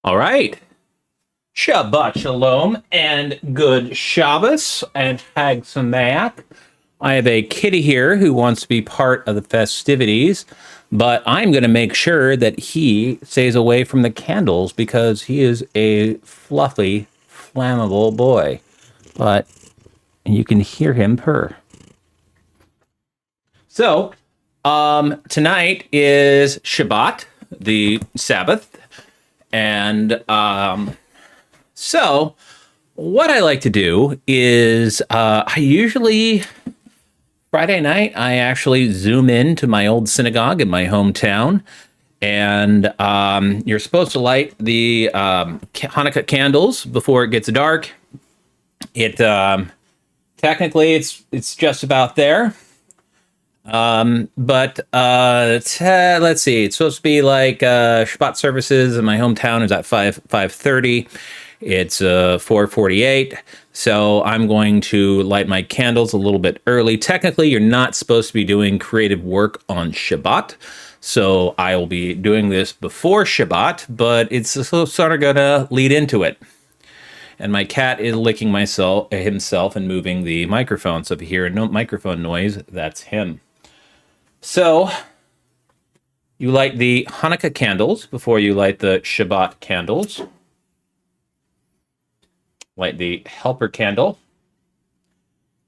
All right. Shabbat Shalom and good Shabbos and Hag Sameach. I have a kitty here who wants to be part of the festivities, but I'm going to make sure that he stays away from the candles because he is a fluffy, flammable boy. But you can hear him purr. So, tonight is Shabbat, the Sabbath. And so what I like to do is I usually Friday night, I actually zoom in to my old synagogue in my hometown. And you're supposed to light the Hanukkah candles before it gets dark. It technically it's just about there. But let's see. It's supposed to be like Shabbat services in my hometown is at 5:30. It's 4:48. So I'm going to light my candles a little bit early. Technically, you're not supposed to be doing creative work on Shabbat. So I will be doing this before Shabbat, but it's sort of going to lead into it. And my cat is licking himself and moving the microphone. So if you hear a microphone noise, that's him. So you light the Hanukkah candles before you light the Shabbat candles. Light the helper candle.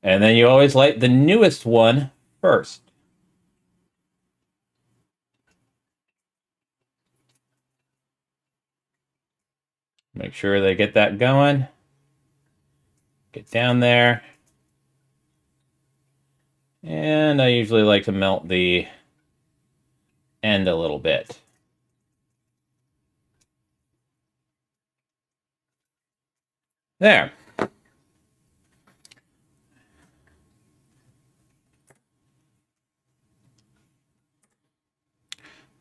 And then you always light the newest one first. Make sure they get that going. Get down there. And I usually like to melt the end a little bit. There.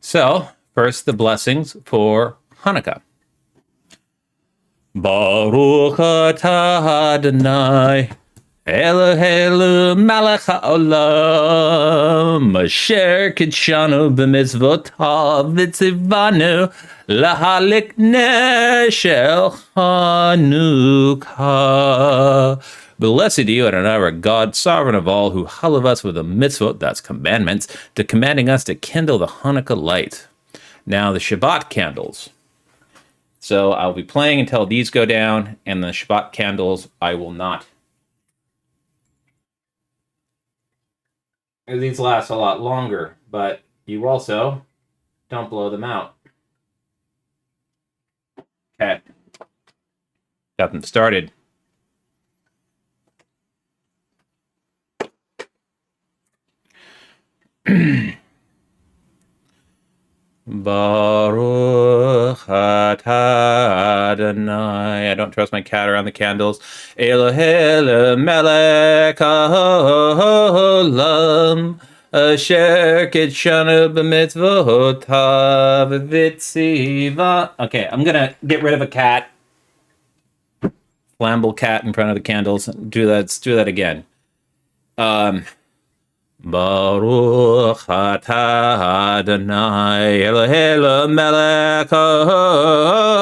So, first the blessings for Hanukkah. Baruch atah Adonai Eloheinu melech haolam asher kitshanu b'mitzvotav v'tzivanu lahalik ner shel Hanukkah. Blessed are you, Adonai, our God, sovereign of all, who hallowed us with a mitzvot, that's commandments, to commanding us to kindle the Hanukkah light. Now the Shabbat candles. So I'll be playing until these go down, and the Shabbat candles I will not. These last a lot longer, but you also don't blow them out. Okay. Got them started. Baruch atah Adonai. I don't trust my cat around the candles. Eloheinu melech haolam asher kitshanu b'mitzvotav v'tziva. Okay, I'm gonna get rid of a cat. Flammable cat in front of the candles. Let's do that again. Baruch atah Adonai Eloheinu melech haolam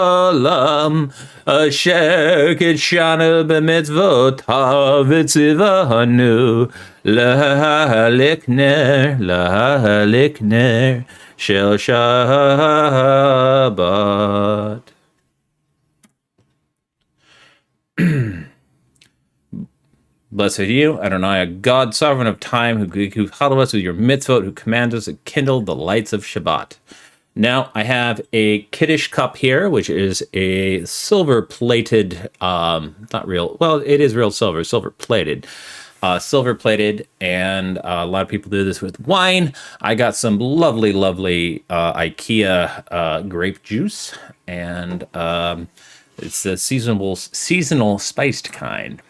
asher kitshanu b'mitzvotav v'tzivanu lahalik ner shel Shabbat. Blessed are you, Adonai, a God, sovereign of time, who hallowed us with your mitzvot, who commands us to kindle the lights of Shabbat. Now, I have a Kiddush cup here, which is a silver-plated, not real, well, it is real silver-plated, and a lot of people do this with wine. I got some lovely, lovely IKEA grape juice, and it's the seasonal spiced kind.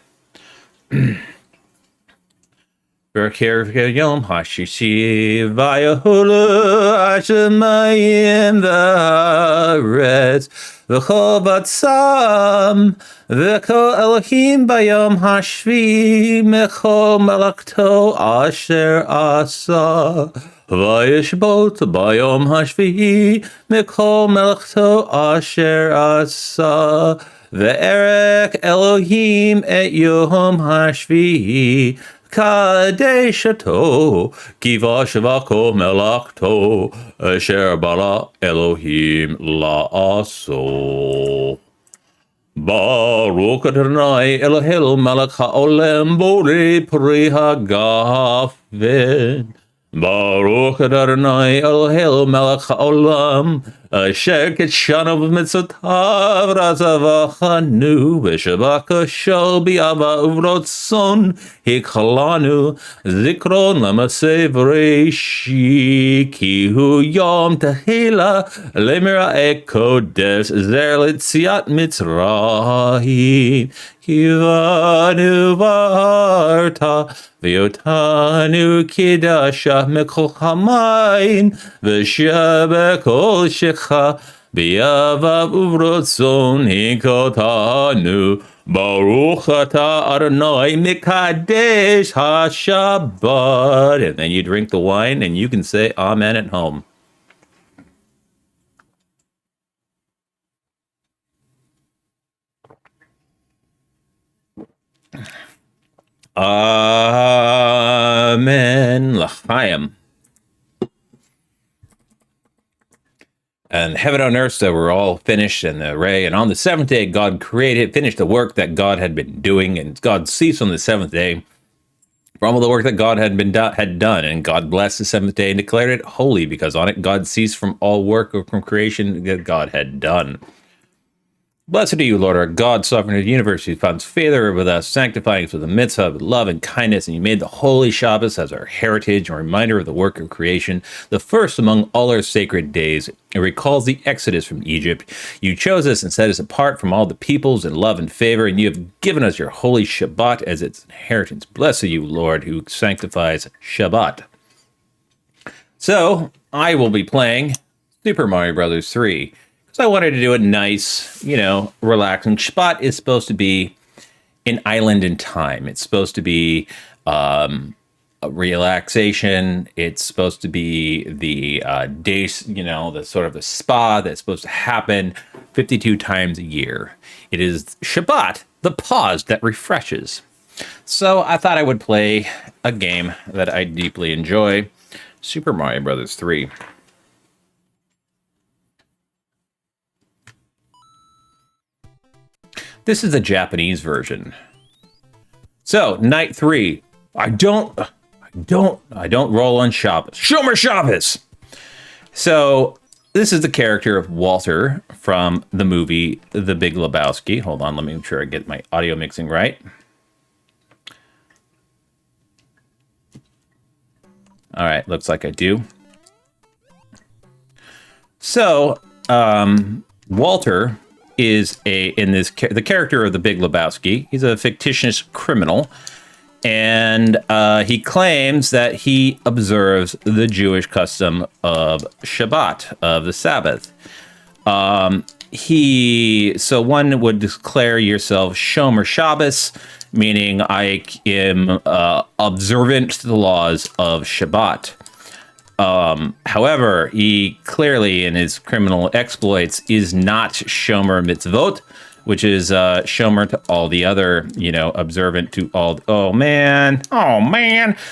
Berkir Yom Hashishi Vayahulu Hashemayim V'Haaretz V'Chol Batzam V'Kol Elohim Bayom Hashvi Mechol Malakto Asher Asa וישבות ביום השביעי מכל מלאכתו אשר עשה. וערך אלוהים את יום השביעי קדשתו, כי בשבע כל מלאכתו אשר ברא אלוהים לעשו. ברוך אדוני אלוהינו מלך העולם בורא פרי הגפן. ברוך אדוני אלוהינו מלך העולם אשר קידשנו במצוותיו רצה ושבקשו באהבה וברצון הקהלנו זיכרון למעשה בראשית כי הוא יום תהילה למראה קודש זר ליציאת מצרים כי בנו בחרת ואותנו קידשת מכל המים ושבכל שכה באהבה וברצון הקהלנו ברוך אתה Adonai Mikadesh HaShabbat. And then you drink the wine and you can say amen at home. Amen. L'chaim. And heaven and earth that were all finished in the array. And on the seventh day, God finished the work that God had been doing. And God ceased on the seventh day from all the work that God had done. And God blessed the seventh day and declared it holy, because on it God ceased from all work or from creation that God had done. Blessed are you, Lord, our God, sovereign of the universe, who finds favor with us, sanctifying us with the mitzvah of love and kindness, and you made the holy Shabbos as our heritage, a reminder of the work of creation, the first among all our sacred days. It recalls the exodus from Egypt. You chose us and set us apart from all the peoples in love and favor, and you have given us your holy Shabbat as its inheritance. Blessed are you, Lord, who sanctifies Shabbat. So, I will be playing Super Mario Bros.3. So I wanted to do it nice, relaxing. Shabbat is supposed to be an island in time. It's supposed to be a relaxation. It's supposed to be the day, the sort of the spa that's supposed to happen 52 times a year. It is Shabbat, the pause that refreshes. So I thought I would play a game that I deeply enjoy, Super Mario Bros.3. This is the Japanese version. So, night 3. I don't roll on Shabbos. Shomer Shabbos! So, this is the character of Walter from the movie The Big Lebowski. Hold on, let me make sure I get my audio mixing right. All right, looks like I do. So, Walter is the character of the Big Lebowski. He's a fictitious criminal, and he claims that he observes the Jewish custom of Shabbat, of the Sabbath. So one would declare yourself Shomer Shabbos, meaning I am observant to the laws of Shabbat. However, he clearly, in his criminal exploits, is not Shomer Mitzvot, which is Shomer to all the other, observant to all. Oh man.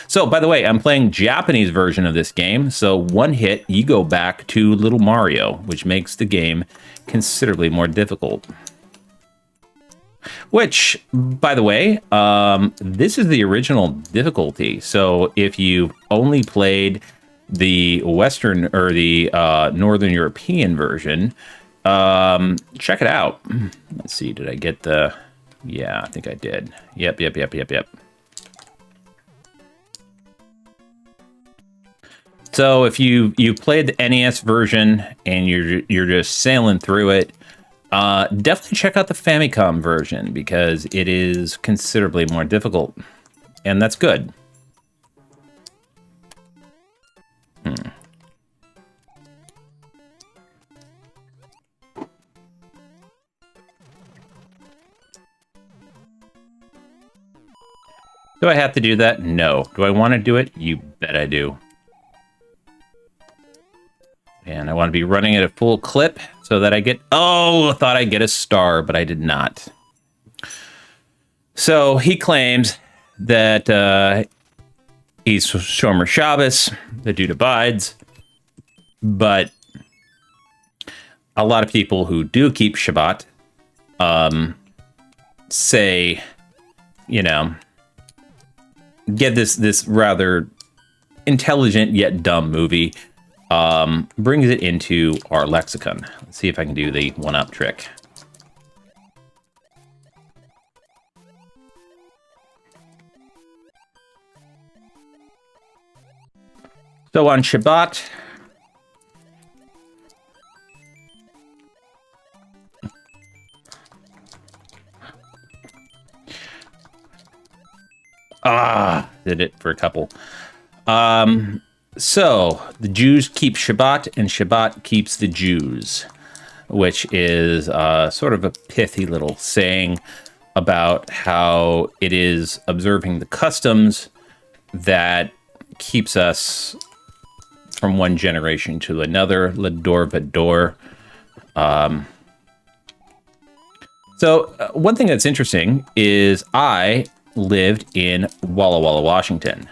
So, by the way, I'm playing Japanese version of this game. So, one hit, you go back to Little Mario, which makes the game considerably more difficult. Which, by the way, this is the original difficulty. So, if you only played the Western or the Northern European version, check it out. Let's see, did I get the... Yeah, I think I did. Yep. So if you played the NES version and you're just sailing through it, definitely check out the Famicom version, because it is considerably more difficult, and that's good. Do I have to do that? No. Do I want to do it? You bet I do. want to be running at a full clip so that I get... Oh, I thought I'd get a star, but I did not. So he claims that he's Shomer Shabbos, the dude abides, but a lot of people who do keep Shabbat say, get this rather intelligent yet dumb movie, brings it into our lexicon. Let's see if I can do the one-up trick. So on Shabbat, did it for a couple. So the Jews keep Shabbat, and Shabbat keeps the Jews, which is sort of a pithy little saying about how it is observing the customs that keeps us from one generation to another, ledor vador. So one thing that's interesting is I lived in Walla Walla, Washington.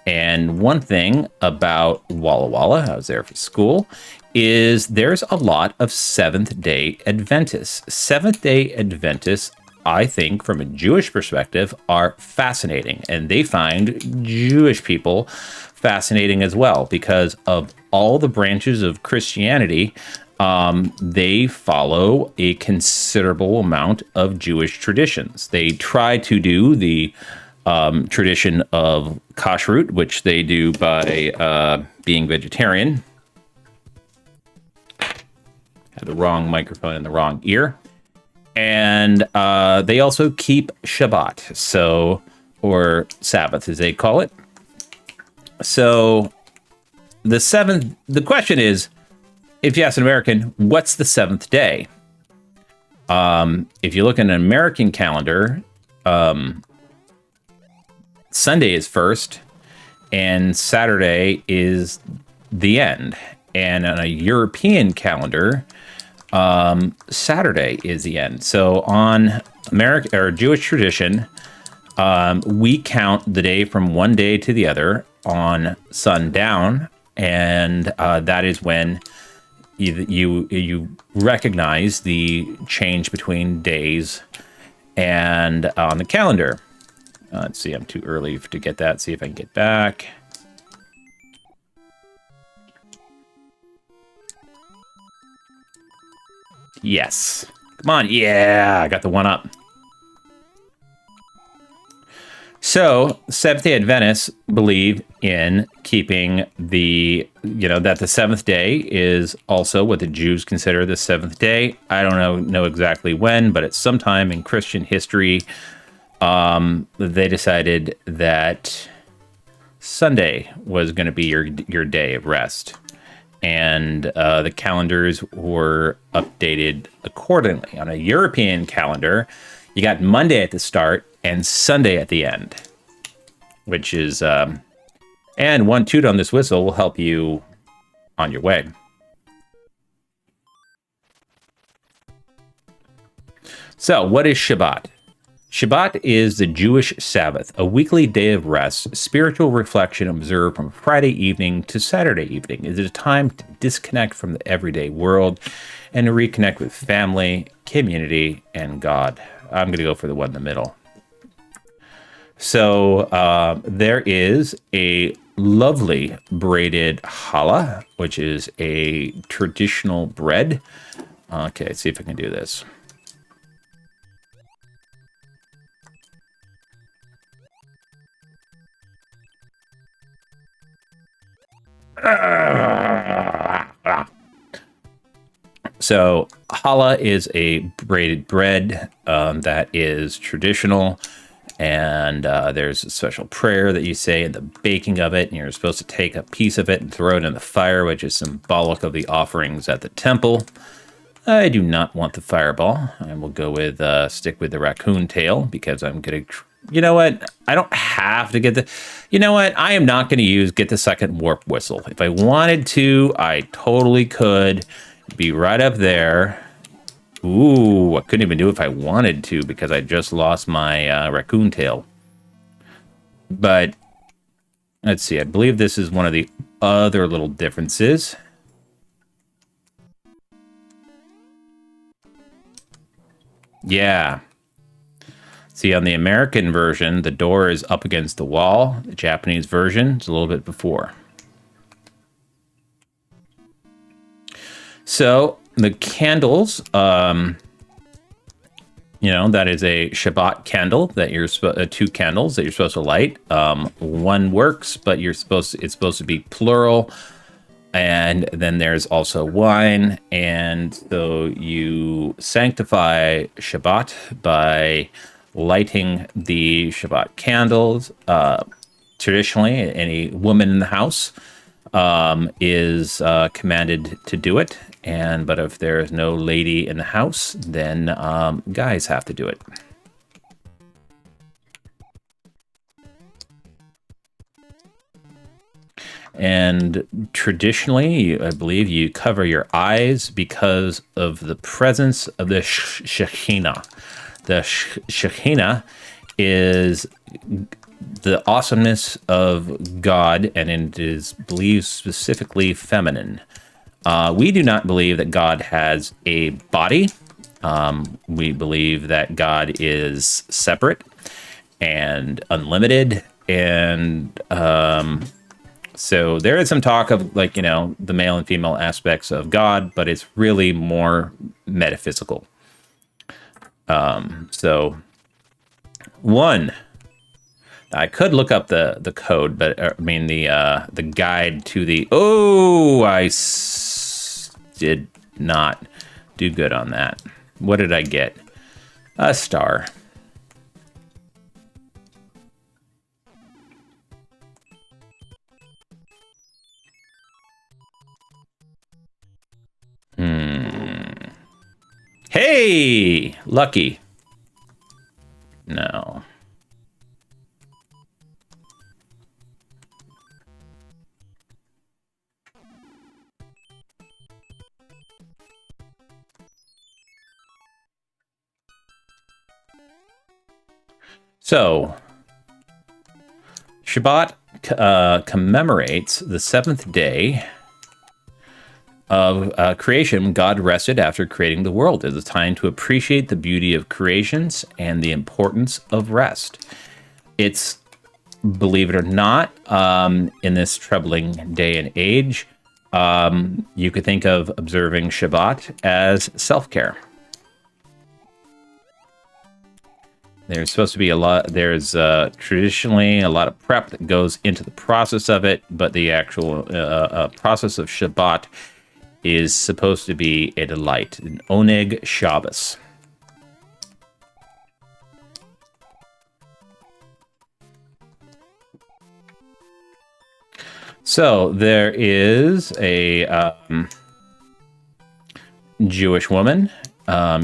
And one thing about Walla Walla, I was there for school, is there's a lot of Seventh-day Adventists. Seventh-day Adventists, I think, from a Jewish perspective, are fascinating. And they find Jewish people fascinating as well, because of all the branches of Christianity, they follow a considerable amount of Jewish traditions. They try to do the tradition of kashrut, which they do by being vegetarian. Had the wrong microphone in the wrong ear. And they also keep Shabbat, or Sabbath as they call it. So the question is, if you ask an American, what's the seventh day? If you look at an American calendar, Sunday is first, and Saturday is the end. And on a European calendar, Saturday is the end. So on American or Jewish tradition, we count the day from one day to the other on sundown, and that is when you recognize the change between days and on the calendar. Let's see, I'm too early to get that. See if I can get back. Yes. Come on. Yeah, I got the one up. So, Seventh-day Adventists believe in keeping that the seventh day is also what the Jews consider the seventh day. I don't know exactly when, but it's sometime in Christian history. They decided that Sunday was going to be your day of rest. And the calendars were updated accordingly. On a European calendar, you got Monday at the start and Sunday at the end, which is, and one toot on this whistle will help you on your way. So, what is Shabbat? Shabbat is the Jewish Sabbath, a weekly day of rest, spiritual reflection observed from Friday evening to Saturday evening. It is a time to disconnect from the everyday world and to reconnect with family, community, and God. I'm going to go for the one in the middle. So there is a lovely braided challah, which is a traditional bread. Okay, let's see if I can do this. So challah is a braided bread that is traditional, and there's a special prayer that you say in the baking of it, and you're supposed to take a piece of it and throw it in the fire, which is symbolic of the offerings at the temple. I do not want the fireball. I will go with stick with the raccoon tail, because I'm going to You know what? I don't have to get the... You know what? I am not going to get the second warp whistle. If I wanted to, I totally could. Be right up there. Ooh, I couldn't even do it if I wanted to because I just lost my raccoon tail. But let's see. I believe this is one of the other little differences. Yeah. See, on the American version, the door is up against the wall. The Japanese version is a little bit before. So the candles, that is a Shabbat candle that you're two candles that you're supposed to light. One works, but it's supposed to be plural. And then there's also wine, and so you sanctify Shabbat by lighting the Shabbat candles. Traditionally, any woman in the house is commanded to do it, but if there is no lady in the house, then guys have to do it. And traditionally, I believe you cover your eyes because of the presence of the Shekhinah. The Shekhinah is the awesomeness of God, and it is believed specifically feminine. We do not believe that God has a body. We believe that God is separate and unlimited, and so there is some talk of the male and female aspects of God, but it's really more metaphysical. So one, I could look up the code, but the guide to the... Oh, I did not do good on that. What did I get? A star. Hey, lucky. No. So, Shabbat commemorates the seventh day of creation. God rested after creating the world. It is a time to appreciate the beauty of creations and the importance of rest. It's, believe it or not, in this troubling day and age, you could think of observing Shabbat as self-care. There's supposed to be there's traditionally a lot of prep that goes into the process of it, but the actual process of Shabbat is supposed to be a delight, an Oneg Shabbos. So there is a Jewish woman.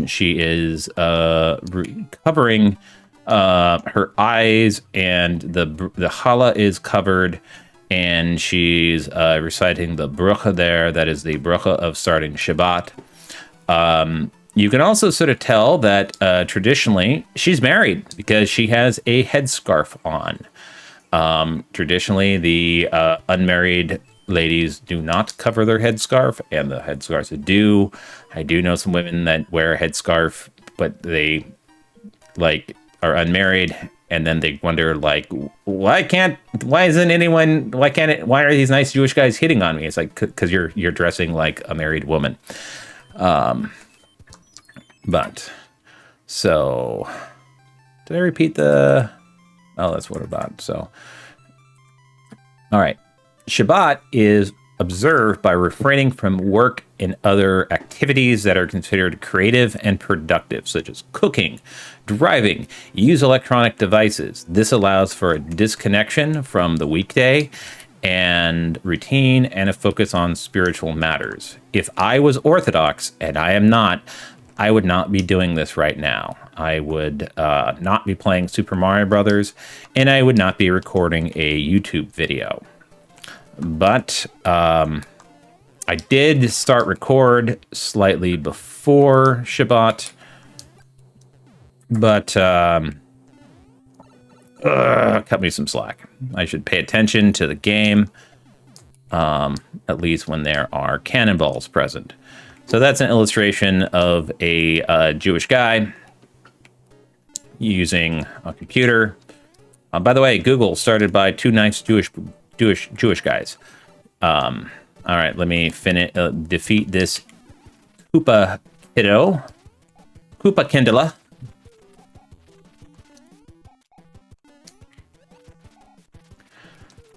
She is covering her eyes, and the challah is covered, and she's reciting the bracha there. That is the bracha of starting Shabbat. You can also sort of tell that traditionally she's married because she has a headscarf on. Traditionally, the unmarried ladies do not cover their headscarf, and the headscarves do. I do know some women that wear a headscarf, but they are unmarried, and then they wonder why are these nice Jewish guys hitting on me? It's like, because you're dressing like a married woman. But so did I repeat the... Oh, that's what about. So, all right. Shabbat is observed by refraining from work and other activities that are considered creative and productive, such as cooking, driving, use electronic devices. This allows for a disconnection from the weekday and routine and a focus on spiritual matters. If I was Orthodox, and I am not, I would not be doing this right now. I would not be playing Super Mario Bros., and I would not be recording a YouTube video. But I did start record slightly before Shabbat, but cut me some slack. I should pay attention to the game, at least when there are cannonballs present. So that's an illustration of a Jewish guy using a computer. By the way, Google started by two nice Jewish guys. All right, let me defeat this Koopa Kiddo. Koopa Kindla.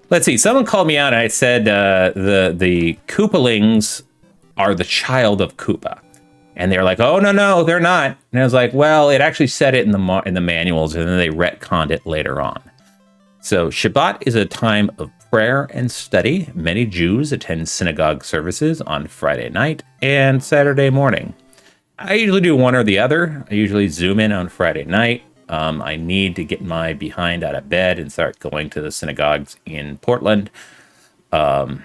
Let's see. Someone called me out and I said the Koopalings are the child of Koopa. And they're like, oh, no, they're not. And I was like, well, it actually said it in the manuals, and then they retconned it later on. So Shabbat is a time of prayer and study. Many Jews attend synagogue services on Friday night and Saturday morning. I usually do one or the other. I usually zoom in on Friday night. I need to get my behind out of bed and start going to the synagogues in Portland. The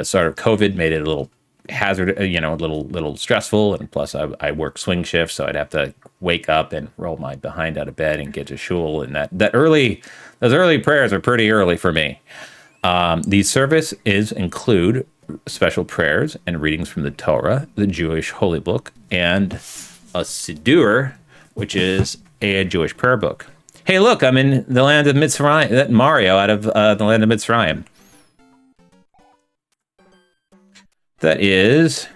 start of COVID made it a little hazard, a little stressful, and plus I work swing shifts, so I'd have to wake up and roll my behind out of bed and get to shul, and those early prayers are pretty early for me. These services include special prayers and readings from the Torah, the Jewish holy book, and a Siddur, which is a Jewish prayer book. Hey, look, I'm in the land of Mitzrayim. That Mario out of the land of Mitzrayim. That is,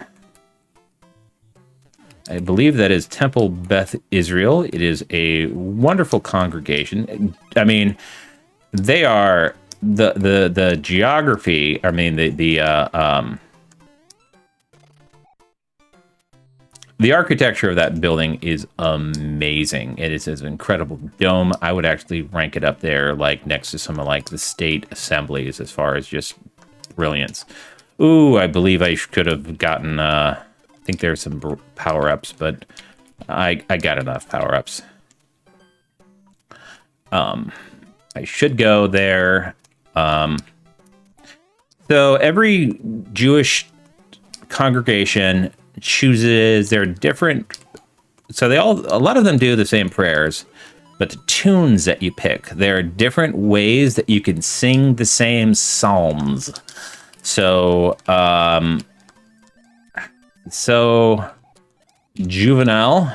I believe that is Temple Beth Israel. It is a wonderful congregation. I mean, they are the geography. I mean, the architecture of that building is amazing. It is an incredible dome. I would actually rank it up there, like next to some of like the state assemblies, as far as just brilliance. Ooh, I believe I could have gotten, I think there's some power-ups, but I got enough power-ups. I should go there. So every Jewish congregation chooses their different, so a lot of them do the same prayers, but the tunes that you pick, there are different ways that you can sing the same psalms. So juvenile,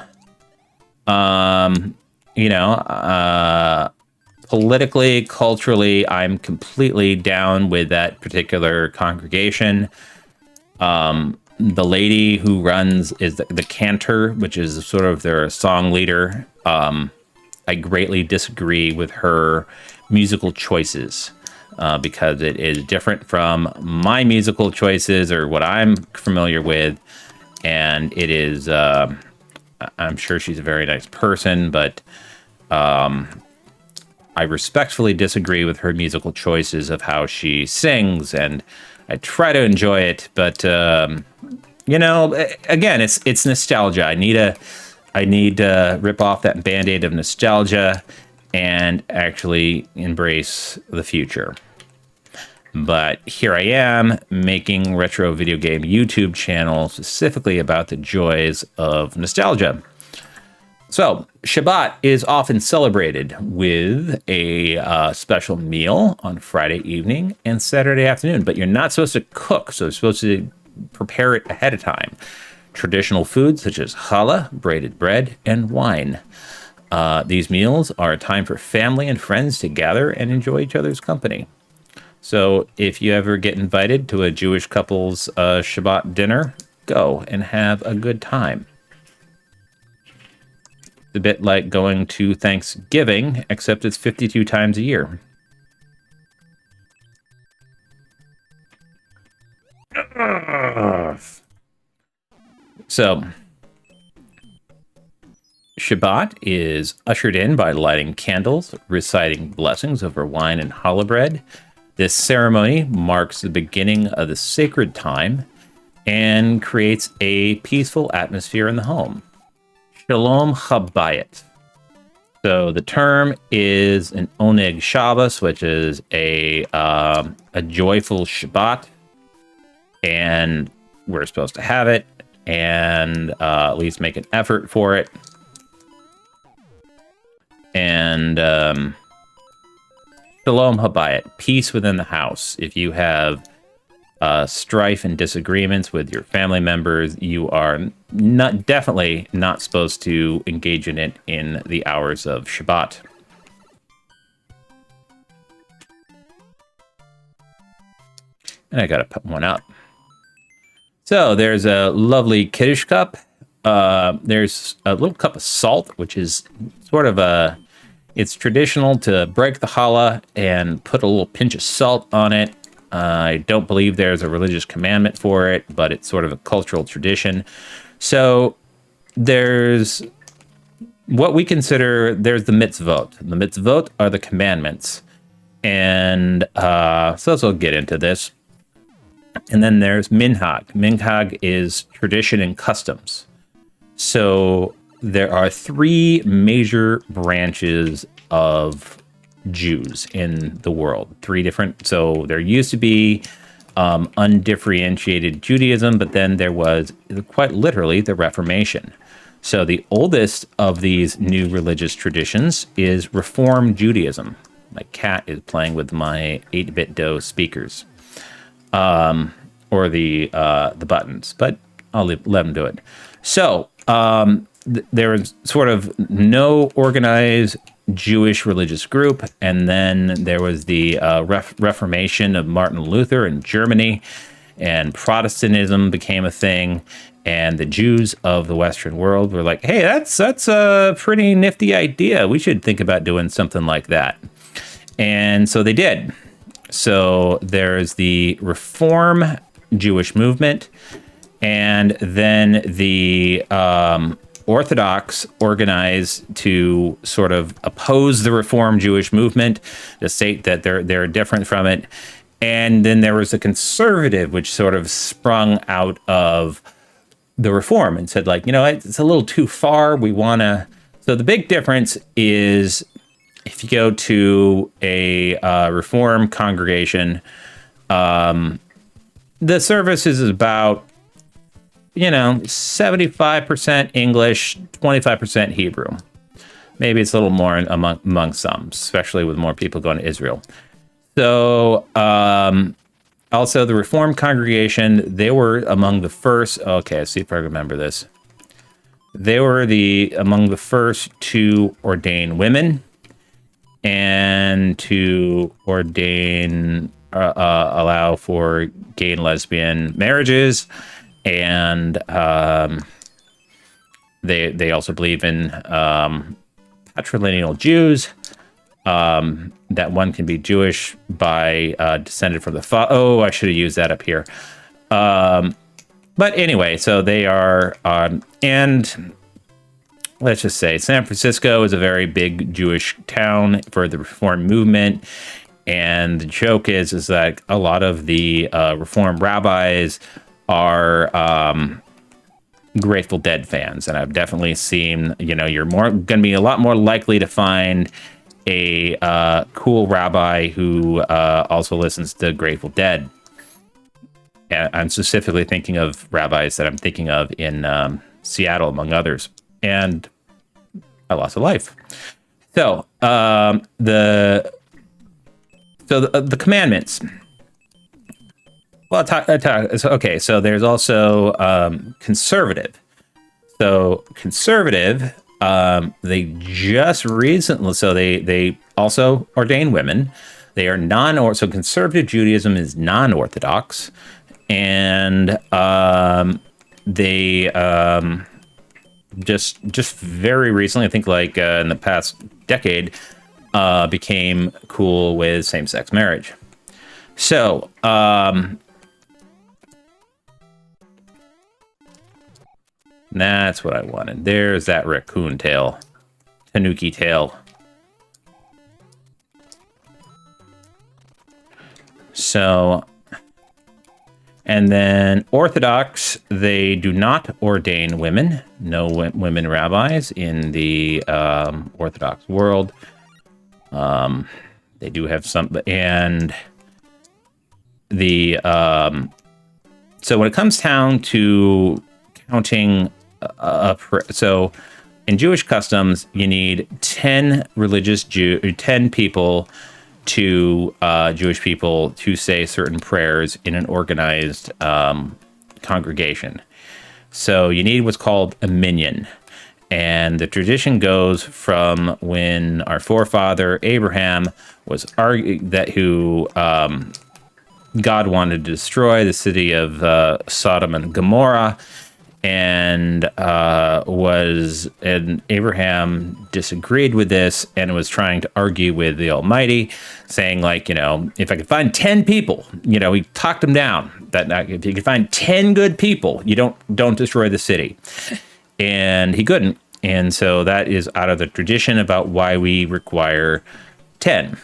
politically, culturally, I'm completely down with that particular congregation. The lady who runs is the cantor, which is sort of their song leader. I greatly disagree with her musical choices. Because it is different from my musical choices or what I'm familiar with. And it is, I'm sure she's a very nice person, but I respectfully disagree with her musical choices of how she sings. And I try to enjoy it, but, again, it's nostalgia. I need to rip off that Band-Aid of nostalgia and actually embrace the future. But here I am making retro video game YouTube channel specifically about the joys of nostalgia. So Shabbat is often celebrated with a special meal on Friday evening and Saturday afternoon, but you're not supposed to cook, so you're supposed to prepare it ahead of time. Traditional foods such as challah, braided bread, and wine. These meals are a time for family and friends to gather and enjoy each other's company. So if you ever get invited to a Jewish couple's Shabbat dinner, go and have a good time. It's a bit like going to Thanksgiving, except it's 52 times a year. So Shabbat is ushered in by lighting candles, reciting blessings over wine and challah bread. This ceremony marks the beginning of the sacred time and creates a peaceful atmosphere in the home. Shalom Shabbos. So the term is an Oneg Shabbos, which is a joyful Shabbat, and we're supposed to have it, and at least make an effort for it. And Shalom Habayit, peace within the house. If you have strife and disagreements with your family members, you are definitely not supposed to engage in it in the hours of Shabbat. And I gotta put one up. So there's a lovely Kiddush cup. There's a little cup of salt, which is sort of it's traditional to break the challah and put a little pinch of salt on it. I don't believe there's a religious commandment for it, but it's sort of a cultural tradition. So there's what we consider, there's the mitzvot. The mitzvot are the commandments. And so let's get into this. And then there's minhag. Minhag is tradition and customs. So there are three major branches of Jews in the world. Three different. So there used to be undifferentiated Judaism, but then there was quite literally the Reformation. So the oldest of these new religious traditions is Reform Judaism. My cat is playing with my 8-bit DOE speakers, or the buttons, but I'll let him do it. So there is sort of no organized Jewish religious group, and then there was the Reformation of Martin Luther in Germany, and Protestantism became a thing, and the Jews of the Western world were like, hey, that's a pretty nifty idea. We should think about doing something like that. And so they did. So there's the Reform Jewish movement, and then the Orthodox organized to sort of oppose the Reform Jewish movement, to state that they're different from it. And then there was a conservative, which sort of sprung out of the Reform and said, like, it's a little too far. We want to. So the big difference is if you go to a Reform congregation, the service is about 75% English, 25% Hebrew. Maybe it's a little more among some, especially with more people going to Israel. So also the Reformed congregation, they were among the first. Okay, let's see if I remember this. They were among the first to ordain women and to allow for gay and lesbian marriages. And they also believe in patrilineal Jews, that one can be Jewish by descended from the father. Oh, I should have used that up here. But anyway, so they are, and let's just say San Francisco is a very big Jewish town for the Reform movement. And the joke is that a lot of the Reform rabbis are Grateful Dead fans, and I've definitely seen, you're going to be a lot more likely to find a cool rabbi who also listens to Grateful Dead. And I'm specifically thinking of rabbis that I'm thinking of in Seattle, among others, and I lost a life. So the commandments. Well, okay, so there's also conservative. So conservative, they just recently, so they also ordain women. They are so conservative Judaism is non-Orthodox, and they just very recently, I think like in the past decade, became cool with same-sex marriage. So that's what I wanted. There's that raccoon tail. Tanuki tail. So And then Orthodox, they do not ordain women. No women rabbis in the Orthodox world. They do have some, and the so when it comes down to counting, so in Jewish customs, you need 10 10 people to Jewish people to say certain prayers in an organized congregation. So you need what's called a minyan. And the tradition goes from when our forefather Abraham was God wanted to destroy the city of Sodom and Gomorrah, and Abraham disagreed with this and was trying to argue with the Almighty, saying, like, if I could find 10 people, he talked them down, that if you could find 10 good people, you don't destroy the city. And he couldn't. And so that is out of the tradition about why we require 10.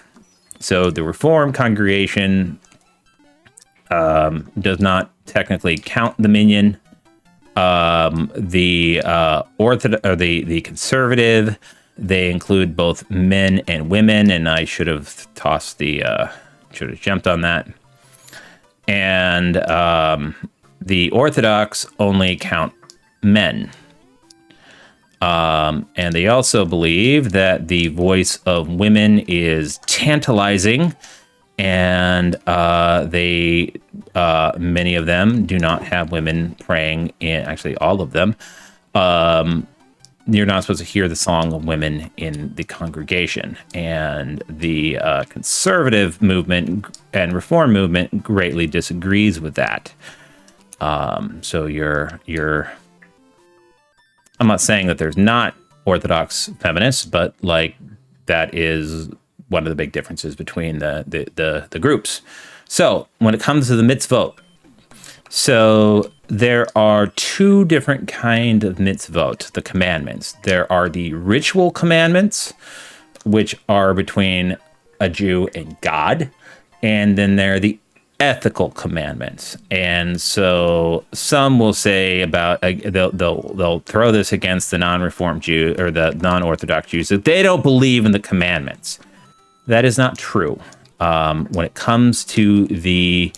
So the Reformed congregation does not technically count the minyan. The conservative, they include both men and women, and I should have jumped on that. And the Orthodox only count men. And they also believe that the voice of women is tantalizing, and many of them do not have women praying in, actually all of them. You're not supposed to hear the song of women in the congregation. And the conservative movement and reform movement greatly disagrees with that. So I'm not saying that there's not Orthodox feminists, but like that is one of the big differences between the groups. So when it comes to the mitzvot, so there are two different kind of mitzvot, the commandments. There are the ritual commandments, which are between a Jew and God, and then there are the ethical commandments. And so some will say about they'll throw this against the non-reformed Jew or the non-Orthodox Jews that they don't believe in the commandments. That is not true. When it comes to the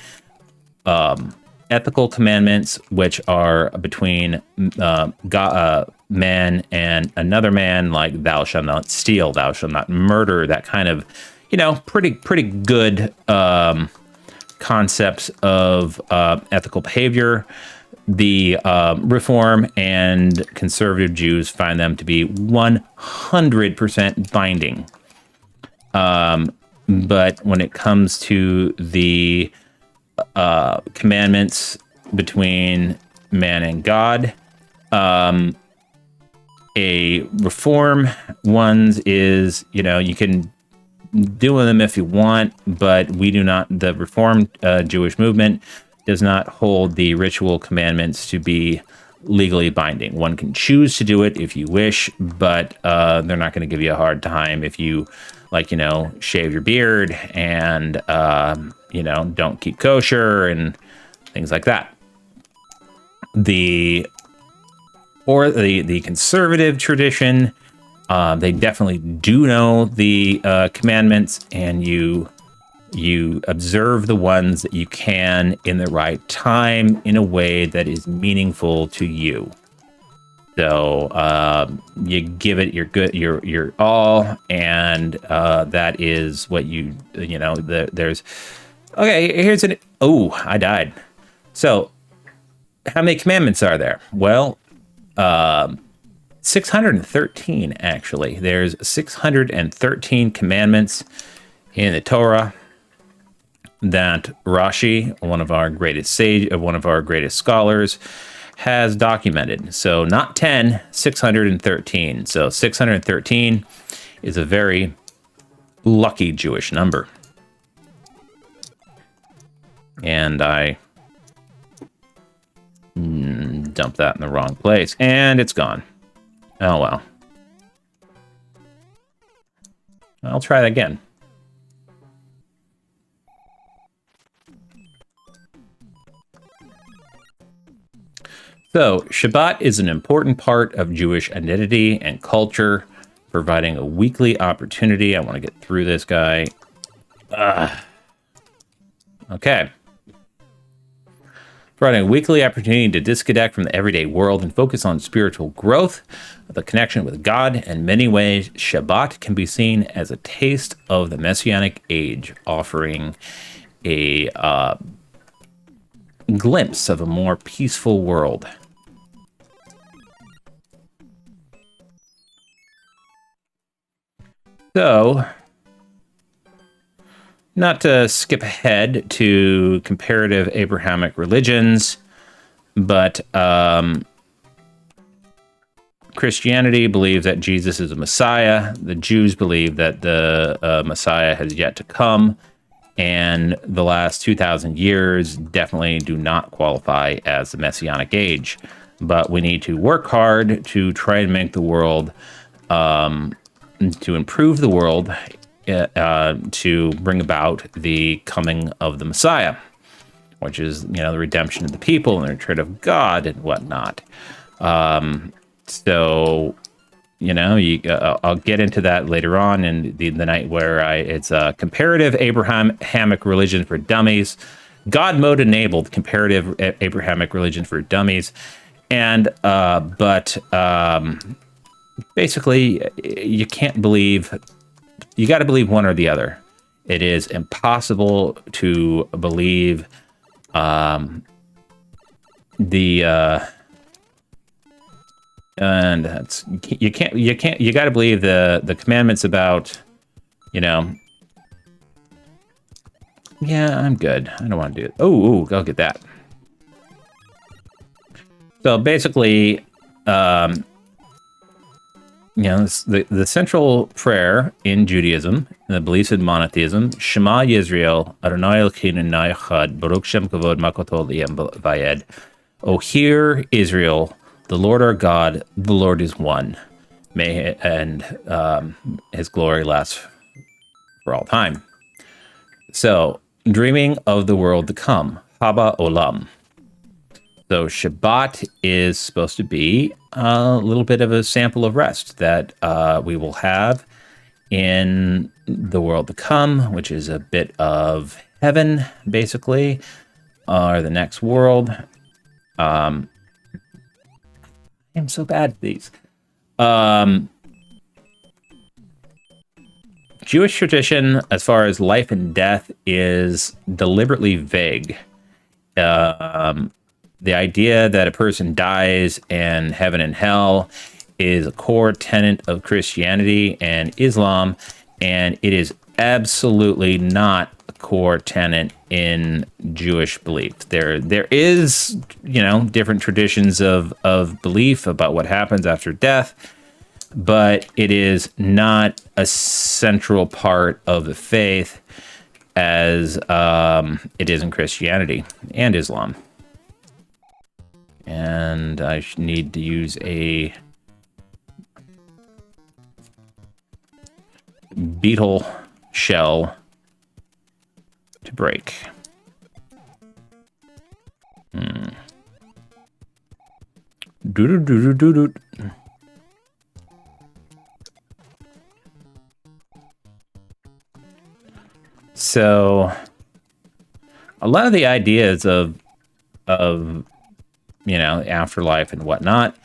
ethical commandments, which are between man and another man, like thou shalt not steal, thou shalt not murder, that kind of, pretty good concepts of ethical behavior. The Reform and conservative Jews find them to be 100% binding. But when it comes to the commandments between man and God, a Reform ones is, you can do them if you want, but we do not. The Reformed Jewish movement does not hold the ritual commandments to be legally binding. One can choose to do it if you wish, but they're not going to give you a hard time if you, shave your beard and, don't keep kosher and things like that. The conservative tradition, they definitely do know the commandments, and you observe the ones that you can in the right time in a way that is meaningful to you. So you give it your all, and that is what there's. Okay, here's I died. So how many commandments are there? Well, 613, actually. There's 613 commandments in the Torah that Rashi, one of our greatest scholars, has documented. So not 10, 613. So 613 is a very lucky Jewish number. And I dumped that in the wrong place, and it's gone. Oh, well. I'll try that again. So, Shabbat is an important part of Jewish identity and culture, providing a weekly opportunity. I want to get through this guy. Okay. Providing a weekly opportunity to disconnect from the everyday world and focus on spiritual growth, the connection with God. In many ways, Shabbat can be seen as a taste of the Messianic age, offering a glimpse of a more peaceful world. So, not to skip ahead to comparative Abrahamic religions, but Christianity believes that Jesus is a Messiah. The Jews believe that the Messiah has yet to come. And the last 2,000 years definitely do not qualify as the Messianic age. But we need to work hard to try and make the world, to improve the world, to bring about the coming of the Messiah, which is, the redemption of the people and the return of God and whatnot. So, I'll get into that later on in the night where it's a comparative Abrahamic religion for dummies, God mode enabled comparative Abrahamic religion for dummies. And, basically you can't believe, you got to believe one or the other. It is impossible to believe, and that's, you got to believe the commandments about, yeah, I'm good. I don't want to do it. Oh, I'll get that. So basically, the central prayer in Judaism, the beliefs in monotheism, Shema Yisrael, Adonai Elokeinu Echad, Baruch Shem Kavod Makotol Liyem Vayed. O hear Israel, the Lord our God, the Lord is one. May his glory last for all time. So, dreaming of the world to come, Haba Olam. So Shabbat is supposed to be a little bit of a sample of rest that we will have in the world to come, which is a bit of heaven, basically, or the next world. I'm so bad at these. Jewish tradition, as far as life and death, is deliberately vague. The idea that a person dies and heaven and hell is a core tenet of Christianity and Islam, and it is absolutely not a core tenet in Jewish belief. There is, different traditions of belief about what happens after death, but it is not a central part of the faith as it is in Christianity and Islam. And I need to use a beetle shell to break. Doo-doo-doo-doo-doo-doo. So, a lot of the ideas of afterlife and whatnot,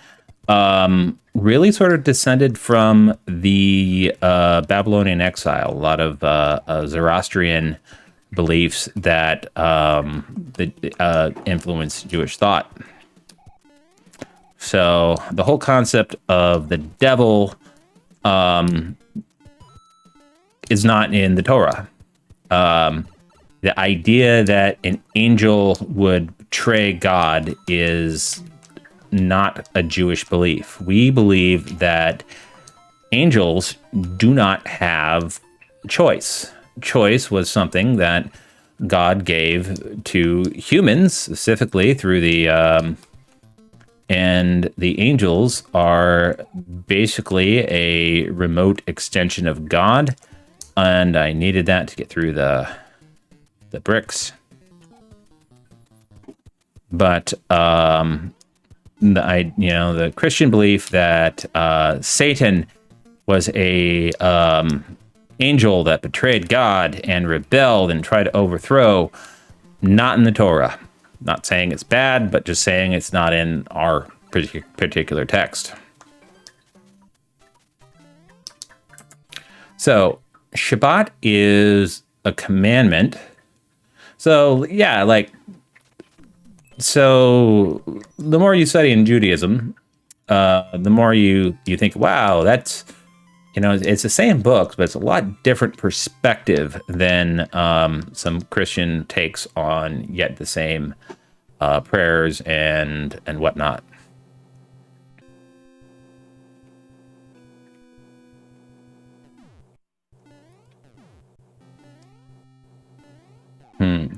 really sort of descended from the Babylonian exile. A lot of Zoroastrian beliefs that influenced Jewish thought. So the whole concept of the devil is not in the Torah. The idea that an angel would betray God is not a Jewish belief. We believe that angels do not have choice. Choice was something that God gave to humans, specifically through the and the angels are basically a remote extension of God. And I needed that to get through the bricks. But the Christian belief that Satan was a angel that betrayed God and rebelled and tried to overthrow, not in the Torah. Not saying it's bad, but just saying it's not in our particular text. So Shabbat is a commandment. So so the more you study in Judaism, the more you think, wow, that's, it's the same books, but it's a lot different perspective than some Christian takes on yet the same prayers and whatnot.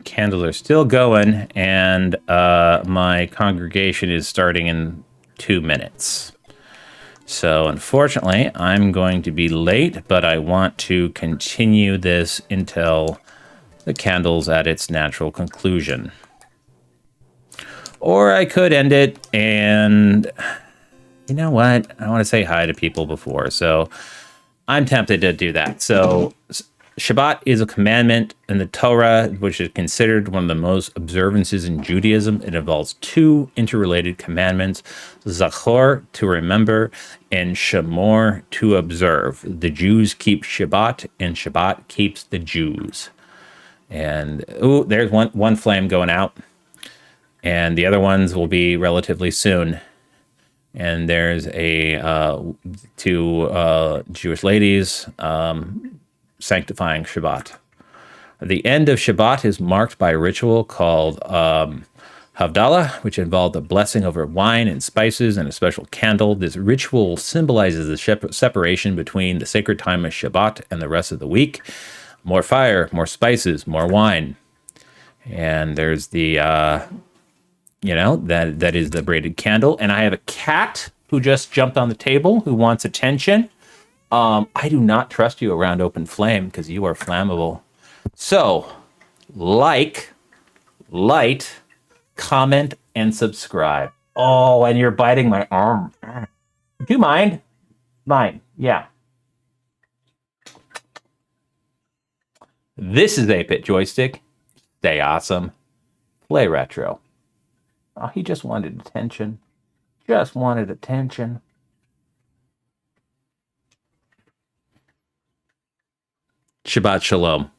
Candles are still going, and my congregation is starting in 2 minutes. So unfortunately, I'm going to be late, but I want to continue this until the candle's at its natural conclusion. Or I could end it, and you know what? I want to say hi to people before, so I'm tempted to do that. So Shabbat is a commandment in the Torah, which is considered one of the most observances in Judaism. It involves 2 interrelated commandments: Zachor, to remember, and Shomer, to observe. The Jews keep Shabbat, and Shabbat keeps the Jews. And there's one flame going out, and the other ones will be relatively soon. And there's 2 Jewish ladies sanctifying Shabbat. The end of Shabbat is marked by a ritual called Havdalah, which involved a blessing over wine and spices and a special candle. This ritual symbolizes the separation between the sacred time of Shabbat and the rest of the week. More fire, more spices, more wine. And there's the, that is the braided candle. And I have a cat who just jumped on the table who wants attention. I do not trust you around open flame because you are flammable. So, light, comment, and subscribe. Oh, and you're biting my arm. Do you mind? Mine, yeah. This is 8-Bit Joystick. Stay awesome. Play retro. Oh, he just wanted attention. Just wanted attention. Shabbat Shalom.